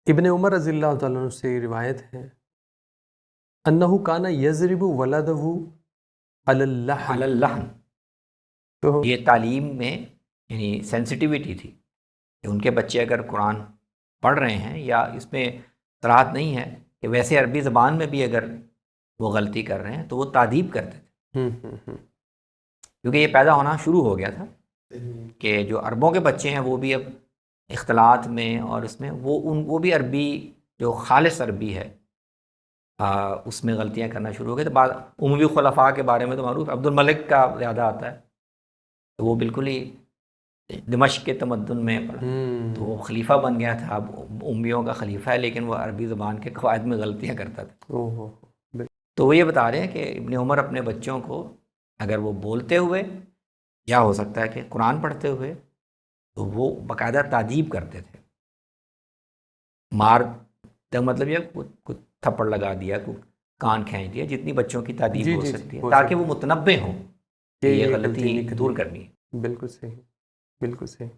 इब्ने उमर रज़ियल्लाहु तआला अन्हु से रिवायत है, अन्नहु काना यज़रिबु वलदहु अलल लहन। अलल्लहन, तो ये तालीम में यानी सेंसिटिविटी थी कि उनके बच्चे अगर कुरान पढ़ रहे हैं या इसमें सराहत नहीं है कि वैसे अरबी ज़बान में भी अगर वो गलती कर रहे हैं तो वो तादीब करते थे, क्योंकि ये पैदा होना शुरू हो गया था कि जो अरबों के बच्चे हैं वो भी अब इख्तलात में और इसमें वो भी अरबी जो खालिस अरबी है उसमें गलतियां करना शुरू हो गए। तो बाद उमवी खुलफा के बारे में तो मारूफ अब्दुल मलिक का ज़्यादा आता है, तो वो बिल्कुल ही दिमश्क के तमद्दुन में पढ़ा, तो वो खलीफा बन गया था, अब उम्मियों का खलीफा है, लेकिन वो अरबी ज़बान के कवायद में गलतियाँ करता था। तो वो ये बता रहे हैं कि इब्ने उमर अपने बच्चों को अगर वो बोलते हुए या हो सकता है कि कुरान पढ़ते हुए तो वो बाकायदा तादीब करते थे। मार तो मतलब ये कुछ थप्पड़ लगा दिया, कुछ कान खींच दिया, जितनी बच्चों की तादीब जी हो जी सकती है हो ताकि सकती वो मुतनब्बे हों कि ये गलती गलती नहीं दूर करनी। करनी है। बिल्कुल सही, बिल्कुल सही।